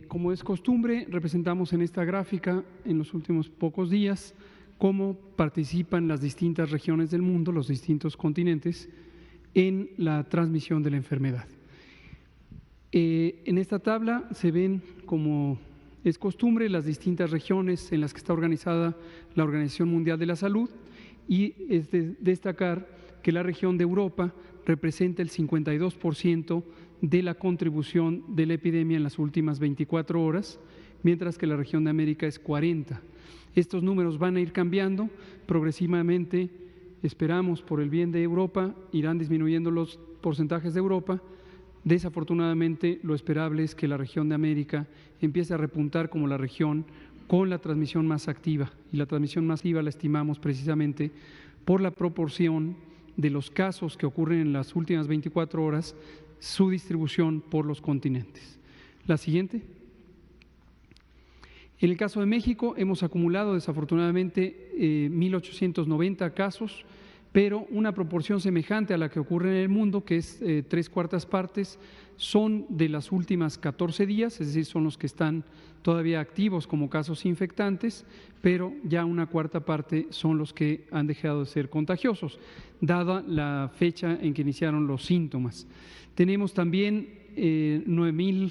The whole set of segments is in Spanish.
Como es costumbre, representamos en esta gráfica en los últimos pocos días cómo participan las distintas regiones del mundo, los distintos continentes, en la transmisión de la enfermedad. En esta tabla se ven, como es costumbre, las distintas regiones en las que está organizada la Organización Mundial de la Salud, y es de destacar que la región de Europa representa el 52% de la contribución de la epidemia en las últimas 24 horas, mientras que la región de América es 40%. Estos números van a ir cambiando progresivamente, esperamos por el bien de Europa, irán disminuyendo los porcentajes de Europa. Desafortunadamente, lo esperable es que la región de América empiece a repuntar como la región con la transmisión más activa, y la transmisión más activa la estimamos precisamente por la proporción de los casos que ocurren en las últimas 24 horas, su distribución por los continentes. La siguiente. En el caso de México, hemos acumulado desafortunadamente 1.890 casos, pero una proporción semejante a la que ocurre en el mundo, que es 3/4 partes, son de las últimas 14 días, es decir, son los que están todavía activos como casos infectantes, pero ya 1/4 parte son los que han dejado de ser contagiosos, dada la fecha en que iniciaron los síntomas. Tenemos también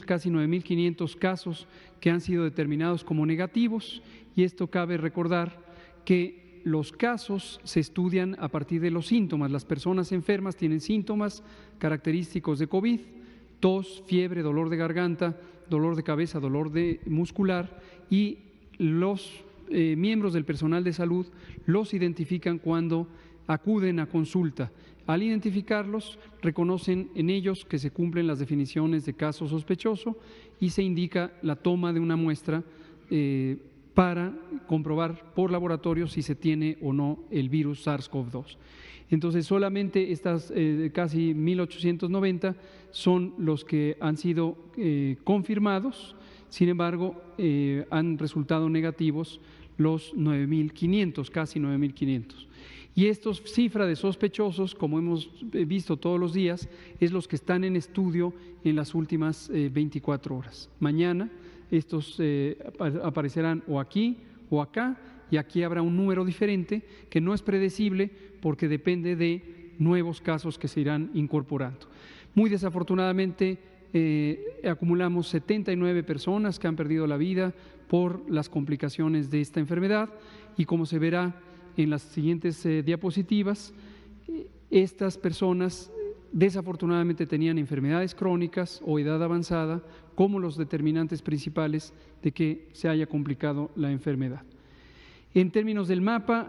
casi 9.500 casos que han sido determinados como negativos, y esto cabe recordar que los casos se estudian a partir de los síntomas. Las personas enfermas tienen síntomas característicos de COVID, tos, fiebre, dolor de garganta, dolor de cabeza, dolor muscular, y los miembros del personal de salud los identifican cuando acuden a consulta. Al identificarlos, reconocen en ellos que se cumplen las definiciones de caso sospechoso y se indica la toma de una muestra para comprobar por laboratorio si se tiene o no el virus SARS-CoV-2. Entonces, solamente estas casi 1.890 son los que han sido confirmados. Sin embargo, han resultado negativos los 9.500, casi 9.500. Y esta cifra de sospechosos, como hemos visto todos los días, es los que están en estudio en las últimas 24 horas. Mañana estos aparecerán o aquí o acá, y aquí habrá un número diferente que no es predecible porque depende de nuevos casos que se irán incorporando. Muy desafortunadamente, acumulamos 79 personas que han perdido la vida por las complicaciones de esta enfermedad, y como se verá en las siguientes diapositivas, estas personas desafortunadamente tenían enfermedades crónicas o edad avanzada como los determinantes principales de que se haya complicado la enfermedad. En términos del mapa,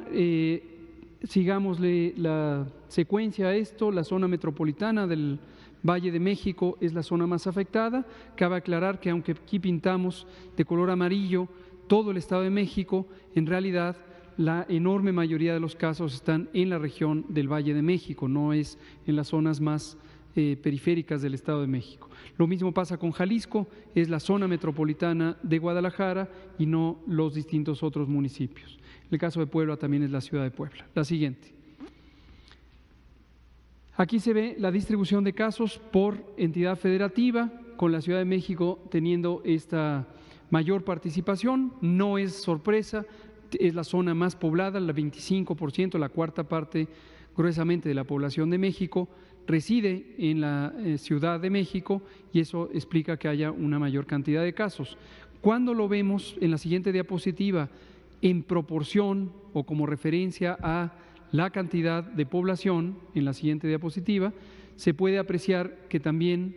sigámosle la secuencia a esto. La zona metropolitana del Valle de México es la zona más afectada. Cabe aclarar que aunque aquí pintamos de color amarillo todo el Estado de México, en realidad la enorme mayoría de los casos están en la región del Valle de México, no es en las zonas más periféricas del Estado de México. Lo mismo pasa con Jalisco, es la zona metropolitana de Guadalajara y no los distintos otros municipios. En el caso de Puebla también es la ciudad de Puebla. La siguiente. Aquí se ve la distribución de casos por entidad federativa, con la Ciudad de México teniendo esta mayor participación. No es sorpresa, es la zona más poblada, el 25%, la 1/4 parte gruesamente de la población de México reside en la Ciudad de México, y eso explica que haya una mayor cantidad de casos. Cuando lo vemos en la siguiente diapositiva en proporción o como referencia a la cantidad de población, en la siguiente diapositiva, se puede apreciar que también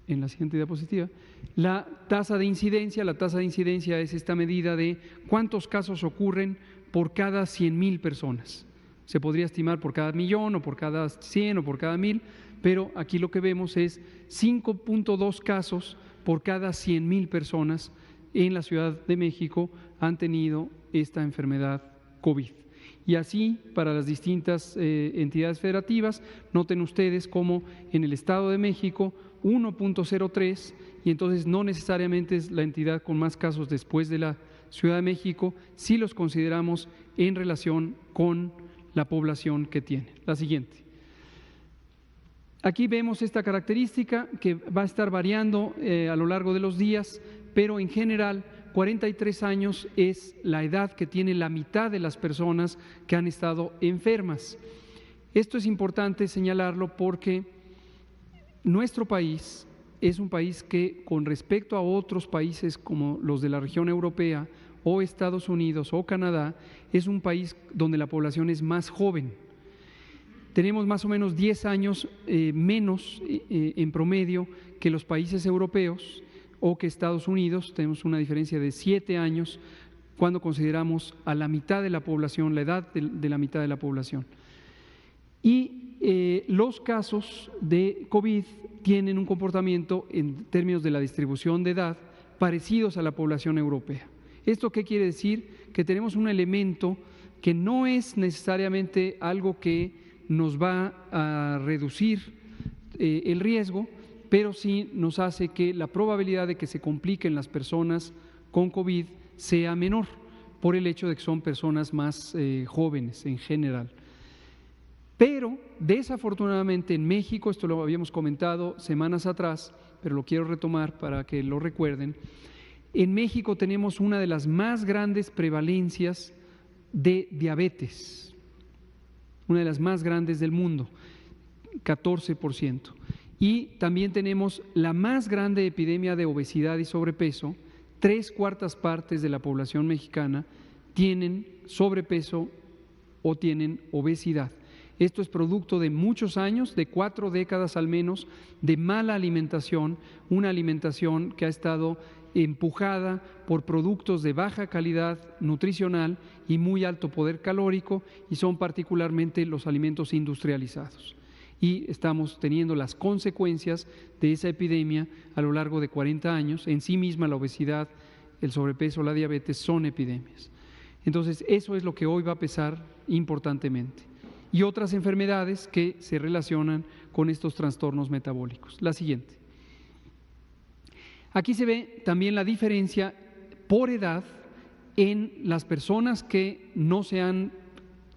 en la siguiente diapositiva, la tasa de incidencia es esta medida de cuántos casos ocurren por cada 100,000 personas. Se podría estimar por cada 1,000,000 o por cada 100 o por cada 1,000, pero aquí lo que vemos es 5.2 casos por cada 100,000 personas en la Ciudad de México han tenido esta enfermedad COVID. Y así para las distintas entidades federativas, noten ustedes cómo en el Estado de México 1.03, y entonces no necesariamente es la entidad con más casos después de la Ciudad de México, si los consideramos en relación con la población que tiene. La siguiente. Aquí vemos esta característica que va a estar variando a lo largo de los días, pero en general 43 años es la edad que tiene la mitad de las personas que han estado enfermas. Esto es importante señalarlo porque nuestro país es un país que, con respecto a otros países como los de la región europea o Estados Unidos o Canadá, es un país donde la población es más joven. Tenemos más o menos 10 años menos en promedio que los países europeos o que Estados Unidos. Tenemos una diferencia de 7 años cuando consideramos a la mitad de la población, la edad de la mitad de la población. Y los casos de COVID tienen un comportamiento en términos de la distribución de edad parecidos a la población europea. ¿Esto qué quiere decir? Que tenemos un elemento que no es necesariamente algo que nos va a reducir el riesgo, pero sí nos hace que la probabilidad de que se compliquen las personas con COVID sea menor, por el hecho de que son personas más jóvenes en general. Pero desafortunadamente en México, esto lo habíamos comentado semanas atrás, pero lo quiero retomar para que lo recuerden, en México tenemos una de las más grandes prevalencias de diabetes, una de las más grandes del mundo, 14%. Y también tenemos la más grande epidemia de obesidad y sobrepeso. 3/4 partes de la población mexicana tienen sobrepeso o tienen obesidad. Esto es producto de muchos años, de 4 décadas al menos, de mala alimentación, una alimentación que ha estado empujada por productos de baja calidad nutricional y muy alto poder calórico, y son particularmente los alimentos industrializados. Y estamos teniendo las consecuencias de esa epidemia a lo largo de 40 años. En sí misma la obesidad, el sobrepeso, la diabetes son epidemias. Entonces eso es lo que hoy va a pesar importantemente. Y otras enfermedades que se relacionan con estos trastornos metabólicos. La siguiente. Aquí se ve también la diferencia por edad en las personas que no se han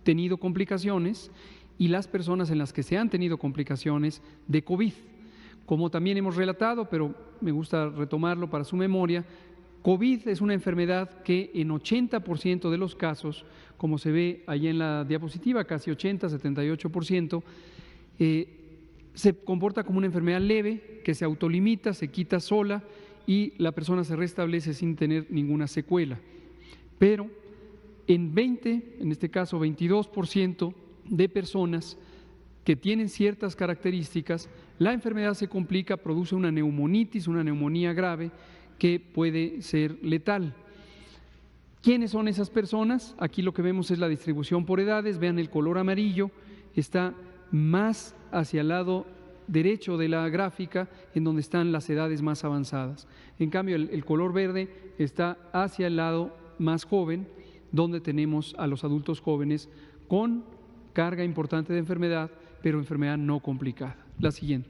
tenido complicaciones y las personas en las que se han tenido complicaciones de COVID. Como también hemos relatado, pero me gusta retomarlo para su memoria, COVID es una enfermedad que en 80% de los casos, como se ve ahí en la diapositiva, casi 80, 78%, se comporta como una enfermedad leve, que se autolimita, se quita sola y la persona se restablece sin tener ninguna secuela. Pero en este caso 22% de personas que tienen ciertas características, la enfermedad se complica, produce una neumonitis, una neumonía grave que puede ser letal. ¿Quiénes son esas personas? Aquí lo que vemos es la distribución por edades. Vean el color amarillo, está más hacia el lado derecho de la gráfica, en donde están las edades más avanzadas. En cambio, el color verde está hacia el lado más joven, donde tenemos a los adultos jóvenes con carga importante de enfermedad, pero enfermedad no complicada. La siguiente.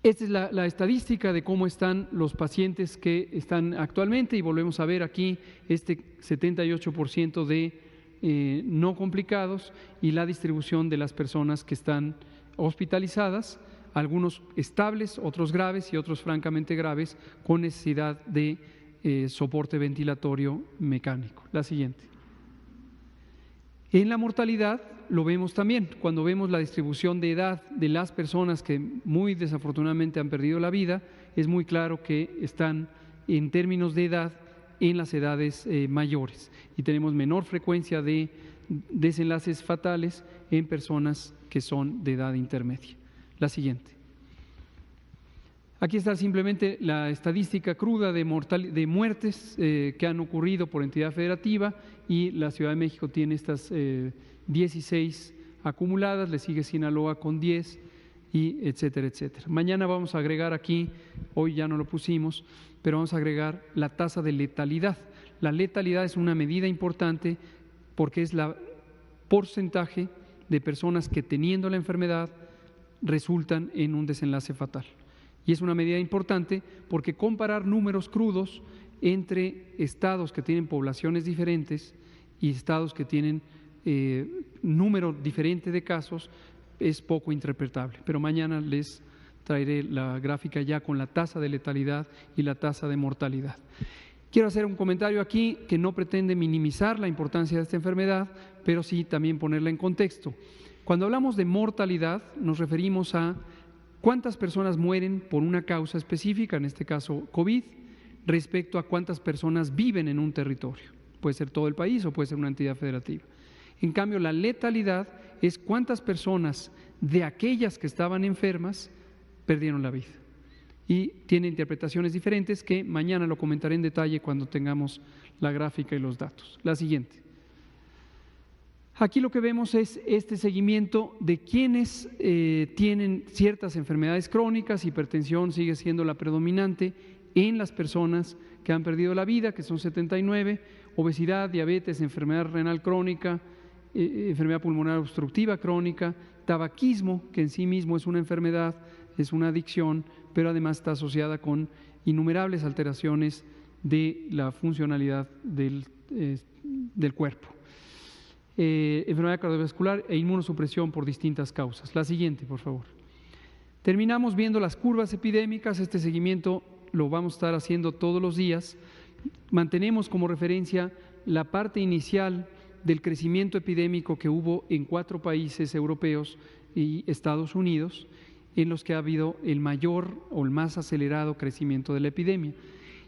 Esta es la estadística de cómo están los pacientes que están actualmente, y volvemos a ver aquí este 78% de no complicados y la distribución de las personas que están hospitalizadas, algunos estables, otros graves y otros francamente graves con necesidad de soporte ventilatorio mecánico. La siguiente. En la mortalidad lo vemos también, cuando vemos la distribución de edad de las personas que muy desafortunadamente han perdido la vida, es muy claro que están en términos de edad en las edades mayores y tenemos menor frecuencia de desenlaces fatales en personas que son de edad intermedia. La siguiente. Aquí está simplemente la estadística cruda de muertes que han ocurrido por entidad federativa, y la Ciudad de México tiene estas 16 acumuladas, le sigue Sinaloa con 10 y etcétera, etcétera. Mañana vamos a agregar aquí, hoy ya no lo pusimos, pero vamos a agregar la tasa de letalidad. La letalidad es una medida importante porque es la porcentaje de personas que teniendo la enfermedad resultan en un desenlace fatal. Y es una medida importante porque comparar números crudos entre estados que tienen poblaciones diferentes y estados que tienen número diferente de casos es poco interpretable, pero mañana les traeré la gráfica ya con la tasa de letalidad y la tasa de mortalidad. Quiero hacer un comentario aquí que no pretende minimizar la importancia de esta enfermedad, pero sí también ponerla en contexto. Cuando hablamos de mortalidad, nos referimos a cuántas personas mueren por una causa específica, en este caso COVID, respecto a cuántas personas viven en un territorio. Puede ser todo el país o puede ser una entidad federativa. En cambio, la letalidad es cuántas personas de aquellas que estaban enfermas perdieron la vida. Y tiene interpretaciones diferentes que mañana lo comentaré en detalle cuando tengamos la gráfica y los datos. La siguiente. Aquí lo que vemos es este seguimiento de quienes tienen ciertas enfermedades crónicas. Hipertensión sigue siendo la predominante en las personas que han perdido la vida, que son 79, obesidad, diabetes, enfermedad renal crónica, enfermedad pulmonar obstructiva crónica, tabaquismo, que en sí mismo es una enfermedad, es una adicción, pero además está asociada con innumerables alteraciones de la funcionalidad del cuerpo. Enfermedad cardiovascular e inmunosupresión por distintas causas. La siguiente, por favor. Terminamos viendo las curvas epidémicas. Este seguimiento lo vamos a estar haciendo todos los días. Mantenemos como referencia la parte inicial del crecimiento epidémico que hubo en 4 países europeos y Estados Unidos, en los que ha habido el mayor o el más acelerado crecimiento de la epidemia.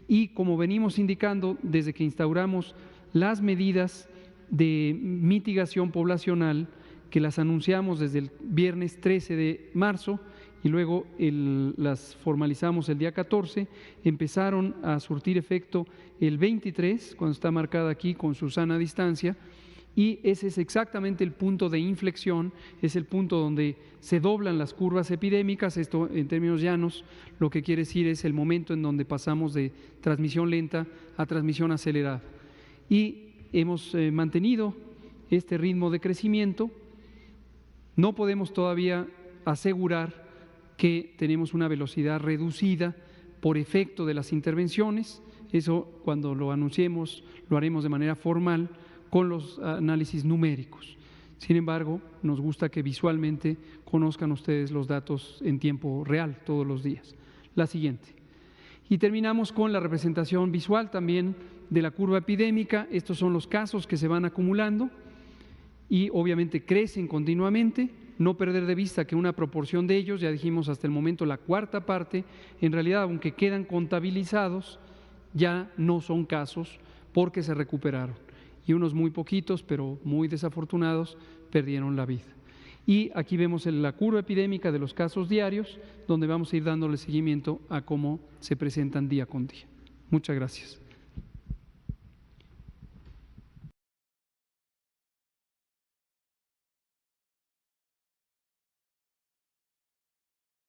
Y como venimos indicando desde que instauramos las medidas de mitigación poblacional, que las anunciamos desde el viernes 13 de marzo y luego las formalizamos el día 14, empezaron a surtir efecto el 23, cuando está marcada aquí con su sana distancia, y ese es exactamente el punto de inflexión, es el punto donde se doblan las curvas epidémicas. Esto en términos llanos lo que quiere decir es el momento en donde pasamos de transmisión lenta a transmisión acelerada. Y hemos mantenido este ritmo de crecimiento. No podemos todavía asegurar que tenemos una velocidad reducida por efecto de las intervenciones. Eso, cuando lo anunciemos, lo haremos de manera formal con los análisis numéricos. Sin embargo, nos gusta que visualmente conozcan ustedes los datos en tiempo real todos los días. La siguiente. Y terminamos con la representación visual también de la curva epidémica. Estos son los casos que se van acumulando y obviamente crecen continuamente. No perder de vista que una proporción de ellos, ya dijimos hasta el momento la cuarta parte, en realidad aunque quedan contabilizados, ya no son casos porque se recuperaron. Y unos muy poquitos, pero muy desafortunados, perdieron la vida. Y aquí vemos la curva epidémica de los casos diarios, donde vamos a ir dándole seguimiento a cómo se presentan día con día. Muchas gracias.